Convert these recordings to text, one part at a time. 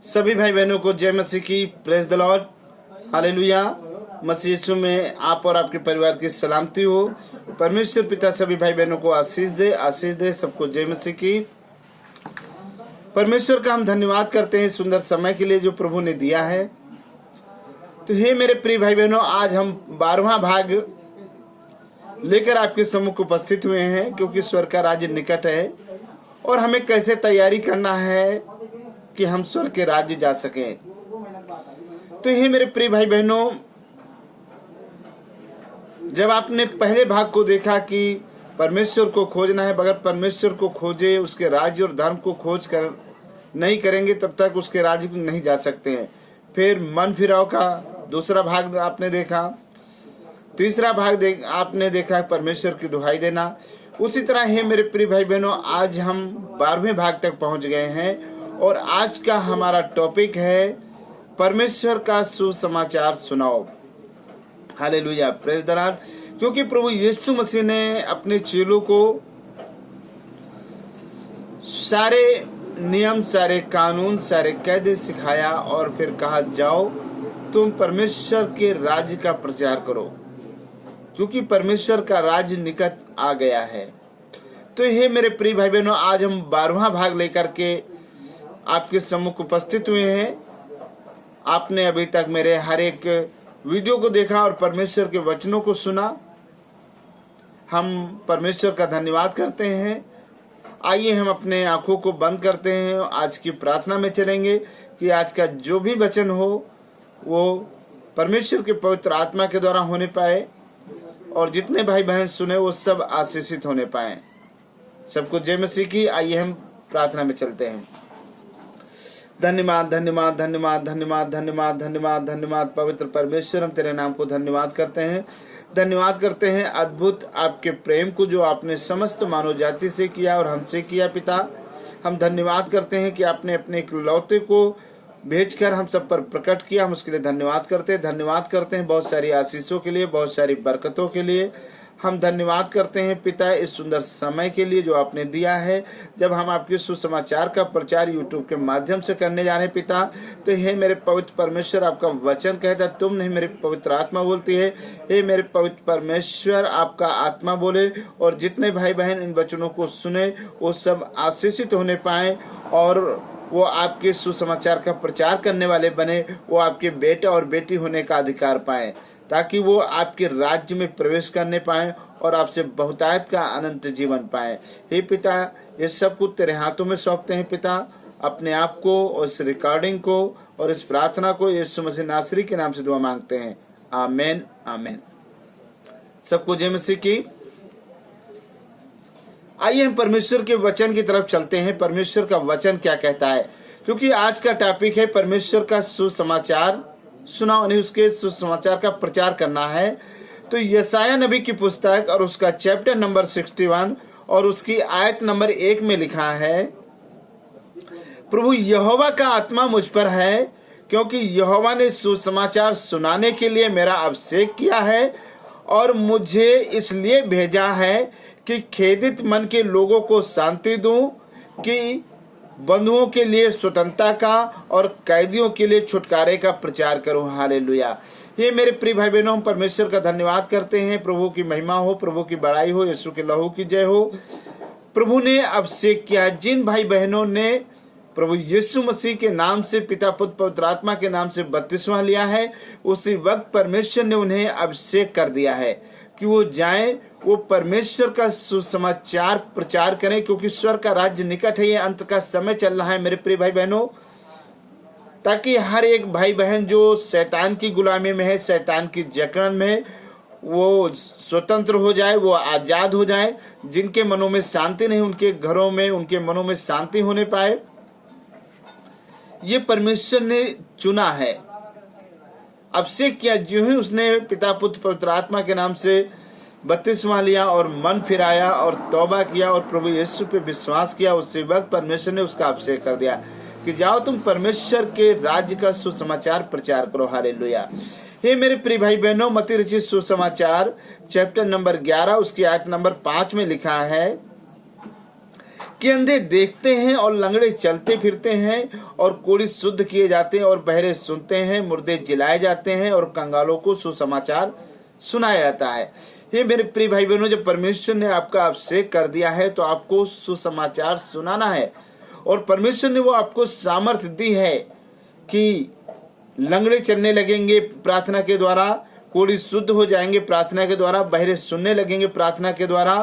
सभी भाई बहनों को जय मसीह की, प्रेज द लॉर्ड, हालेलुया। मसीह यीशु में आप और आपके परिवार की सलामती हो। परमेश्वर पिता सभी भाई बहनों को आशीष दे। सबको जय मसीह की। परमेश्वर का हम धन्यवाद करते हैं सुंदर समय के लिए जो प्रभु ने दिया है। तो हे मेरे प्रिय भाई बहनों, आज हम 12वां भाग लेकर आपके सम्मुख उपस्थित हुए हैं, क्योंकि स्वर्ग का राज्य निकट है और हमें कैसे तैयारी करना है कि हम स्वर्ग के राज्य जा सकें। तो हे मेरे प्रिय भाई बहनों, जब आपने पहले भाग को देखा कि परमेश्वर को खोजना है, बगैर परमेश्वर को खोजे, उसके राज्य और धर्म को खोज कर नहीं करेंगे, तब तक उसके राज्य को नहीं जा सकते हैं। फिर मन फिराव का दूसरा भाग आपने देखा। तीसरा भाग आपने देखा परमेश्वर की दुहाई देना। उसी तरह हे मेरे प्रिय भाई बहनों, आज हम 12वें भाग तक पहुंच गए हैं और आज का हमारा टॉपिक है परमेश्वर का सुसमाचार सुनाओ। Hallelujah, praise the Lord. क्योंकि प्रभु यीशु मसीह ने अपने चेलों को सारे नियम, सारे कानून, सारे कायदे सिखाया और फिर कहा, जाओ तुम परमेश्वर के राज्य का प्रचार करो, क्योंकि परमेश्वर का राज्य निकट आ गया है। तो हे मेरे प्रिय भाई बहनों, आज हम 12वां भाग लेकर के आपके सम्मुख उपस्थित हुए हैं। आपने अभी तक मेरे हर एक वीडियो को देखा और परमेश्वर के वचनों को सुना। हम परमेश्वर का धन्यवाद करते हैं। आइए हम अपने आंखों को बंद करते हैं, आज की प्रार्थना में चलेंगे कि आज का जो भी वचन हो वो परमेश्वर के पवित्र आत्मा के द्वारा होने पाए और जितने भाई बहन सुने वो सब आशीषित होने पाए। सबको जय मसीह की। आइए हम प्रार्थना में चलते हैं। धन्यवाद धन्यवाद धन्यवाद धन्यवाद धन्यवाद धन्यवाद धन्यवाद पवित्र परमेश्वर, हम तेरे नाम को धन्यवाद करते हैं। धन्यवाद करते हैं अद्भुत आपके प्रेम को जो आपने समस्त मानव जाति से किया और हमसे किया। पिता, हम धन्यवाद करते हैं कि आपने अपने इकलौते को भेजकर हम सब पर प्रकट किया। हम उसके लिए धन्यवाद करते हैं बहुत सारी आशीषों के लिए, बहुत सारी बरकतों के लिए। हम धन्यवाद करते हैं पिता इस सुंदर समय के लिए जो आपने दिया है, जब हम आपके सुसमाचार का प्रचार यूट्यूब के माध्यम से करने जा रहे हैं। पिता, तो हे मेरे पवित्र परमेश्वर, आपका वचन कहता है तुम नहीं, मेरे पवित्र आत्मा बोलती है। हे मेरे पवित्र परमेश्वर, आपका आत्मा बोले और जितने भाई बहन इन वचनों को सुने वो सब आशीषित होने पाए और वो आपके सुसमाचार का प्रचार करने वाले बने, वो आपके बेटा और बेटी होने का अधिकार पाए, ताकि वो आपके राज्य में प्रवेश करने पाए और आपसे बहुतायत का अनंत जीवन पाए। हे पिता, ये सब कुछ तेरे हाथों में सौंपते हैं। पिता, अपने आप को और इस रिकॉर्डिंग को और इस प्रार्थना को यीशु मसीह नासरी के नाम से दुआ मांगते हैं। आमीन आमीन। सबको जय मसीह की। आइए हम परमेश्वर के वचन की तरफ चलते हैं। परमेश्वर का वचन क्या कहता है, क्योंकि आज का टॉपिक है परमेश्वर का सुसमाचार सुनाओ, नहीं उसके सुसमाचार का प्रचार करना है। तो यशायाह नबी की पुस्तक और उसका चैप्टर नंबर 61 और उसकी आयत नंबर 1 में लिखा है, प्रभु यहोवा का आत्मा मुझ पर है, क्योंकि यहोवा ने सुसमाचार सुनाने के लिए मेरा अभिषेक किया है और मुझे इसलिए भेजा है कि खेदित मन के लोगों को शांति दूं, कि बंधुओं के लिए स्वतंत्रता का और कैदियों के लिए छुटकारे का प्रचार करूं। हालेलुया। ये मेरे प्रिय भाई बहनों, हम परमेश्वर का धन्यवाद करते हैं। प्रभु की महिमा हो, प्रभु की बड़ाई हो, यीशु के लहू की जय हो। प्रभु ने अभिषेक किया जिन भाई बहनों ने प्रभु यीशु मसीह के नाम से, पिता पुत्र पवित्र आत्मा के नाम से बपतिस्मा लिया है, उसी वक्त परमेश्वर ने उन्हें अभिषेक कर दिया है कि वो जाएं, वो परमेश्वर का सुसमाचार प्रचार करें, क्योंकि स्वर्ग का राज्य निकट है। ये अंत का समय चल रहा है मेरे प्रिय भाई बहनों, ताकि हर एक भाई बहन जो शैतान की गुलामी में है, शैतान की जकड़न में है, वो स्वतंत्र हो जाए, वो आजाद हो जाए। जिनके मनों में शांति नहीं, उनके घरों में, उनके मनों में शांति होने पाए। ये परमेश्वर ने चुना है, अभिषेक किया। जो ही उसने पिता पुत्र पवित्र आत्मा के नाम से बपतिस्मा लिया और मन फिराया और तौबा किया और प्रभु यीशु पे विश्वास किया, उसी वक्त परमेश्वर ने उसका अभिषेक कर दिया कि जाओ तुम परमेश्वर के राज्य का सुसमाचार प्रचार करो। हालेलुया। हे मेरे प्रिय भाई बहनों, मत्ती रचित सुसमाचार चैप्टर नंबर 11 उसकी आयत नंबर 5 में लिखा है कि अंधे देखते हैं और लंगड़े चलते फिरते हैं और कोढ़ी शुद्ध किए जाते हैं और बहरे सुनते हैं, मुर्दे जिलाए जाते हैं और कंगालों को सुसमाचार सुनाया जाता है। ये मेरे प्रिय भाई बहनों, जब परमेश्वर ने आपका अभिषेक कर दिया है तो आपको सुसमाचार सुनाना है। और परमेश्वर ने वो आपको सामर्थ्य दी है कि लंगड़े चलने लगेंगे प्रार्थना के द्वारा, कोढ़ी शुद्ध हो जाएंगे प्रार्थना के द्वारा, बहरे सुनने लगेंगे प्रार्थना के द्वारा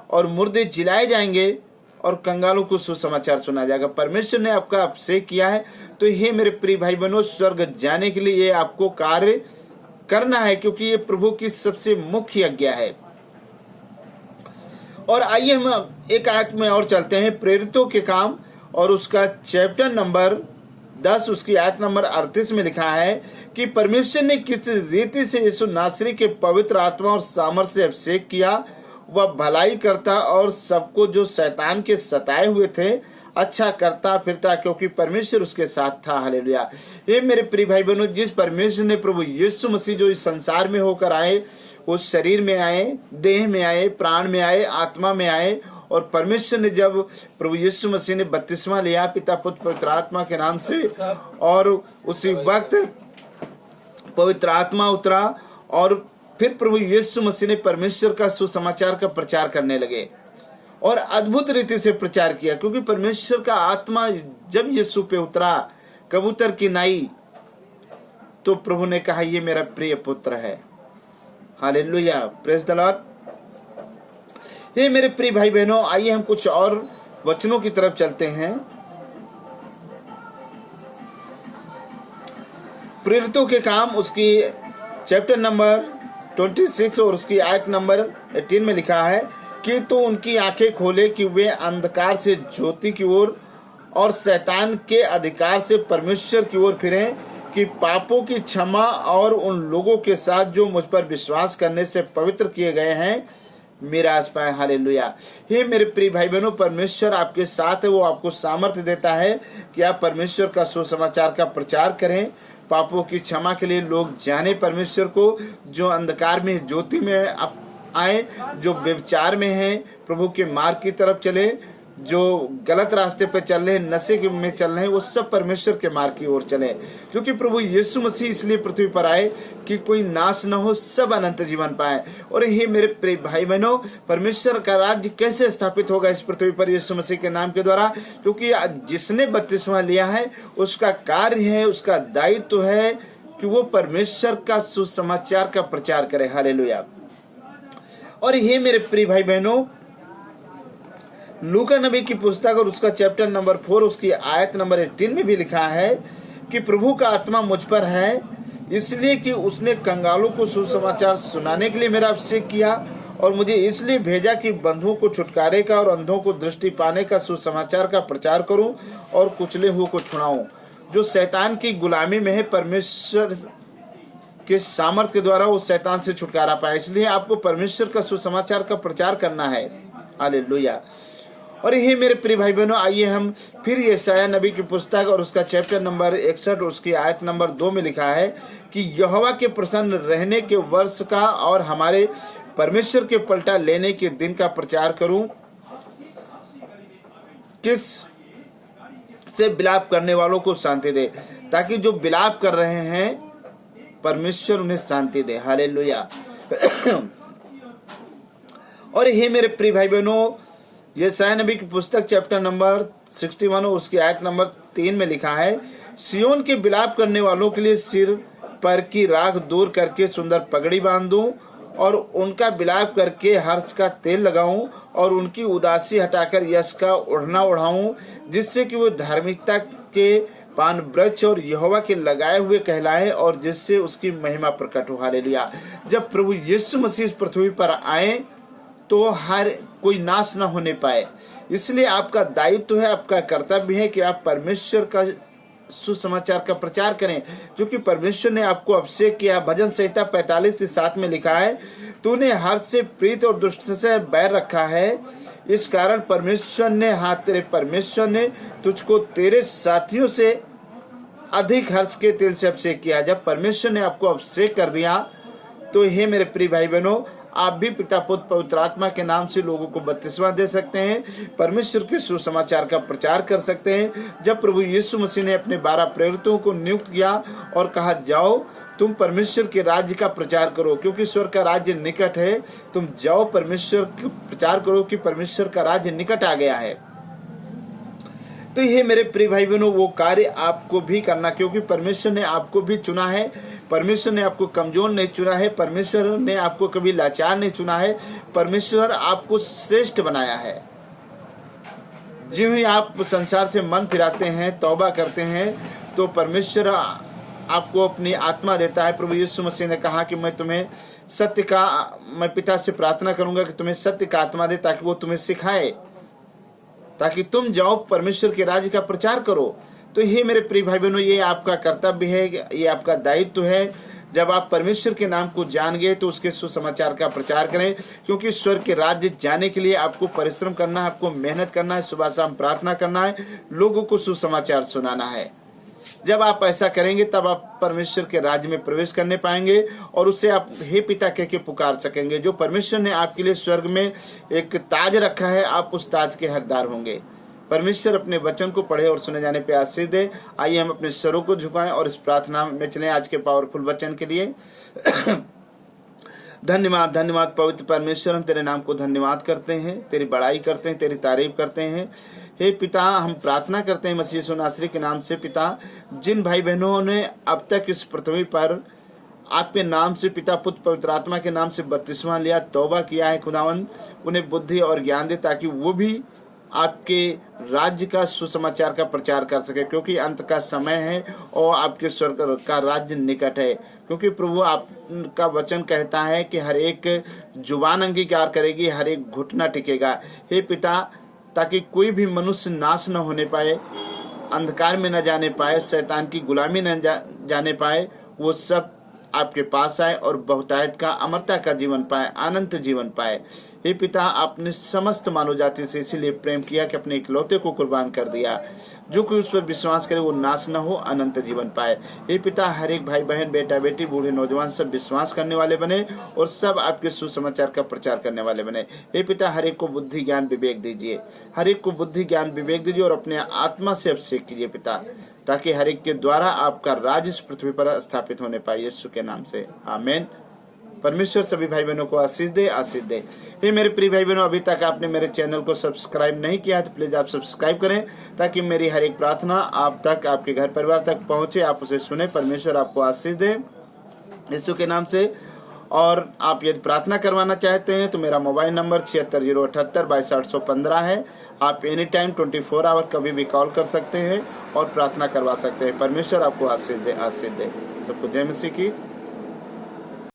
और मुर्दे जिलाए जाएंगे और कंगालों को सुसमाचार सुना जाएगा। परमेश्वर ने आपका अभिषेक किया है तो ये मेरे प्रिय भाई बहनों, स्वर्ग जाने के लिए ये आपको कार्य करना है, क्योंकि ये प्रभु की सबसे मुख्य आज्ञा है। और आइए हम एक आयत में और चलते हैं, प्रेरितों के काम और उसका चैप्टर नंबर 10 उसकी आयत नंबर 38 में लिखा है कि परमेश्वर ने किस रीति से यीशु नासरी के पवित्र आत्मा और सामर्थ्य से अभिषेक किया, वह भलाई करता और सबको जो शैतान के सताए हुए थे अच्छा करता फिरता, क्योंकि परमेश्वर उसके साथ था। हालेलुया। ये मेरे प्रिय भाई बहनों, जिस परमेश्वर ने प्रभु यीशु मसीह जो इस संसार में होकर आए, उस शरीर में आए, देह में आए, प्राण में आए, आत्मा में आए, और परमेश्वर ने जब प्रभु यीशु मसीह ने बपतिस्मा लिया पिता पुत्र पवित्र आत्मा के नाम से, और उसी वक्त पवित्र आत्मा उतरा और फिर प्रभु यीशु मसीह ने परमेश्वर का सुसमाचार का प्रचार करने लगे और अद्भुत रीति से प्रचार किया, क्योंकि परमेश्वर का आत्मा जब यीशु पे उतरा कबूतर की नाई, तो प्रभु ने कहा ये मेरा प्रिय पुत्र है। Hallelujah, praise the Lord. ये मेरे प्रिय भाई बहनों, आइए हम कुछ और वचनों की तरफ चलते हैं। प्रेरितों के काम उसकी चैप्टर नंबर 26 और उसकी आयत नंबर 18 में लिखा है कि तो उनकी आंखें खोले कि वे अंधकार से ज्योति की ओर और शैतान के अधिकार से परमेश्वर की ओर फिरें, कि पापों की क्षमा और उन लोगों के साथ जो मुझ पर विश्वास करने से पवित्र किए गए हैं मिराज पाए। हालेलुया। हे मेरे प्रिय भाई बहनों, परमेश्वर आपके साथ है, वो आपको सामर्थ्य देता है कि आप परमेश्वर का सुसमाचार का प्रचार करें, पापों की क्षमा के लिए लोग जाने परमेश्वर को, जो अंधकार में ज्योति में आए, जो व्यभिचार में है प्रभु के मार्ग की तरफ चले, जो गलत रास्ते पे चल रहे, नशे में चल रहे हैं, वो सब परमेश्वर के मार्ग की ओर चले, क्योंकि प्रभु यीशु मसीह इसलिए पृथ्वी पर आए कि कोई नाश न हो, सब अनंत जीवन पाए। और ये मेरे प्रिय भाई बहनों, परमेश्वर का राज्य कैसे स्थापित होगा इस पृथ्वी पर यीशु मसीह के नाम के द्वारा, क्योंकि जिसने बपतिस्मा लिया है उसका कार्य है, उसका दायित्व है कि वो परमेश्वर का सुसमाचार का प्रचार करे। हालेलुया। और ये मेरे प्रिय भाई बहनों, लूका नबी की पुस्तक और उसका चैप्टर नंबर 4 उसकी आयत नंबर 18 में भी लिखा है कि प्रभु का आत्मा मुझ पर है, इसलिए कि उसने कंगालों को सुसमाचार सुनाने के लिए मेरा अभिषेक किया, और मुझे इसलिए भेजा कि बंधुओं को छुटकारे का और अंधों को दृष्टि पाने का सुसमाचार का प्रचार करूं और कुचले हुए को छुड़ाऊं, जो शैतान की गुलामी में है, परमेश्वर के सामर्थ्य के द्वारा वो शैतान से छुटकारा पाए। इसलिए आपको परमेश्वर का सुसमाचार का प्रचार करना है। हालेलुया। और ये मेरे प्रिय भाई बहनों, आइए हम फिर यशायाह नबी की पुस्तक और उसका चैप्टर नंबर 61 उसकी आयत नंबर 2 में लिखा है कि यहोवा के प्रसन्न रहने के वर्ष का और हमारे परमेश्वर के पलटा लेने के दिन का प्रचार करूं, किस से विलाप करने वालों को शांति दे, ताकि जो विलाप कर रहे हैं परमेश्वर उन्हें शांति दे। हालेलुया। और ये मेरे प्रिय भाई बहनों, यशायाह नबी की पुस्तक चैप्टर नंबर 61 और उसकी आयत नंबर 3 में लिखा है, सियोन के विलाप करने वालों के लिए सिर पर की राख दूर करके सुंदर पगड़ी बांधूं और उनका विलाप करके हर्ष का तेल लगाऊं और उनकी उदासी हटाकर यश का ओढ़ना ओढ़ाऊं, जिससे कि वो धार्मिकता के पान वृक्ष और यहोवा के लगाए हुए कहलाए और जिससे उसकी महिमा प्रकट हो। हालेलुया। जब प्रभु यीशु मसीह इस पृथ्वी पर आए तो हर कोई नाश न होने पाए, इसलिए आपका दायित्व है, आपका कर्तव्य है कि आप परमेश्वर का सुसमाचार का प्रचार करें, क्योंकि परमेश्वर ने आपको अभिषेक किया। भजन संहिता 45:7 में लिखा है, तूने हर्ष से प्रीत और दुष्ट से बैर रखा है, इस कारण तेरे परमेश्वर ने तुझको तेरे साथियों से अधिक हर्ष के तेल से अभिषेक किया। जब परमेश्वर ने आपको अभिषेक कर दिया तो हे मेरे प्रिय भाई बहनों, आप भी पिता पुत्र पवित्र आत्मा के नाम से लोगों को बपतिस्मा दे सकते हैं, परमेश्वर के सुसमाचार का प्रचार कर सकते हैं। जब प्रभु यीशु मसीह ने अपने 12 प्रेरितों को नियुक्त किया और कहा जाओ तुम परमेश्वर के राज्य का प्रचार करो क्योंकि ईश्वर का राज्य निकट है, तुम जाओ परमेश्वर का प्रचार करो कि परमेश्वर का राज्य निकट आ गया है। तो ये मेरे प्रिय भाई बहनों वो कार्य आपको भी करना, क्योंकि परमेश्वर ने आपको भी चुना है। परमेश्वर ने आपको कमजोर नहीं चुना है, परमेश्वर ने आपको कभी लाचार नहीं चुना है, परमेश्वर आपको श्रेष्ठ बनाया है। ज्यों ही आप संसार से मन फिराते हैं, तौबा करते हैं, तो परमेश्वर आपको अपनी आत्मा देता है। प्रभु यीशु मसीह ने कहा कि मैं पिता से प्रार्थना करूंगा कि तुम्हें सत्य का आत्मा दे ताकि वो तुम्हें सिखाए, ताकि तुम जाओ परमेश्वर के राज्य का प्रचार करो। तो ये मेरे प्रिय भाई बहनों, ये आपका कर्तव्य है, ये आपका दायित्व है। जब आप परमेश्वर के नाम को जान गए तो उसके सुसमाचार का प्रचार करें, क्योंकि ईश्वर के राज्य जाने के लिए आपको परिश्रम करना है, आपको मेहनत करना है, सुबह शाम प्रार्थना करना है, लोगों को सुसमाचार सुनाना है। जब आप ऐसा करेंगे तब आप परमेश्वर के राज्य में प्रवेश करने पाएंगे और उससे आप हे पिता कह के पुकार सकेंगे। जो परमेश्वर ने आपके लिए स्वर्ग में एक ताज रखा है, आप उस ताज के हकदार होंगे। परमेश्वर अपने वचन को पढ़े और सुने जाने पे आशीष दे। आइए हम अपने सरों को झुकाएं और इस प्रार्थना में चलें आज के पावरफुल वचन के लिए। धन्यवाद धन्यवाद पवित्र परमेश्वर, हम तेरे नाम को धन्यवाद करते हैं, तेरी बड़ाई करते हैं, तेरी तारीफ करते हैं। हे पिता, हम प्रार्थना करते हैं मसीह यीशु नासरी के नाम से। पिता, जिन भाई बहनों ने अब तक इस पृथ्वी पर आपके नाम से, पिता पुत्र पवित्र आत्मा के नाम से बपतिस्मा लिया, तौबा किया है, खुदावंद उन्हें बुद्धि और ज्ञान दे ताकि वो भी आपके राज्य का सुसमाचार का प्रचार कर सके, क्योंकि अंत का समय है और आपके स्वर्ग का राज्य निकट है। क्योंकि प्रभु आपका वचन कहता है कि हर एक जुबान अंगीकार करेगी, हर एक घुटना टिकेगा। हे पिता, ताकि कोई भी मनुष्य नाश न होने पाए, अंधकार में न जाने पाए, शैतान की गुलामी न जाने पाए, वो सब आपके पास आए और बहुतायत का, अमरता का जीवन पाए, अनंत जीवन पाए। हे पिता, आपने समस्त मानव जाति से इसीलिए प्रेम किया कि अपने इकलौते को कुर्बान कर दिया। जो कोई उस पर विश्वास करे वो नाश न हो, अनंत जीवन पाए। हे पिता, हर एक भाई बहन, बेटा बेटी, बूढ़े नौजवान सब विश्वास करने वाले बने और सब आपके सुसमाचार का प्रचार करने वाले बने। हे पिता, हर एक को बुद्धि ज्ञान विवेक दीजिए, हर एक को बुद्धि ज्ञान विवेक दीजिए और अपने आत्मा से अभिषेक कीजिए पिता, ताकि हर एक के द्वारा आपका राज इस पृथ्वी पर स्थापित होने पाए। यीशु के नाम से आमीन। परमेश्वर सभी भाई बहनों को आशीष दे, आशीष दे। हे मेरे प्रिय भाई बहनों, अभी तक आपने मेरे चैनल को सब्सक्राइब नहीं किया तो प्लीज आप सब्सक्राइब करें, ताकि मेरी हर एक प्रार्थना आप तक, आपके घर परिवार तक पहुंचे, आप उसे सुने। परमेश्वर आपको आशीष दे यीशु के नाम से। और आप यदि प्रार्थना करवाना चाहते हैं तो मेरा मोबाइल नंबर 7608722815 है। आप एनी टाइम 24 आवर कभी भी कॉल कर सकते हैं और प्रार्थना करवा सकते हैं। परमेश्वर आपको आशीष दे, आशीष दे। सबको जय मसीह की।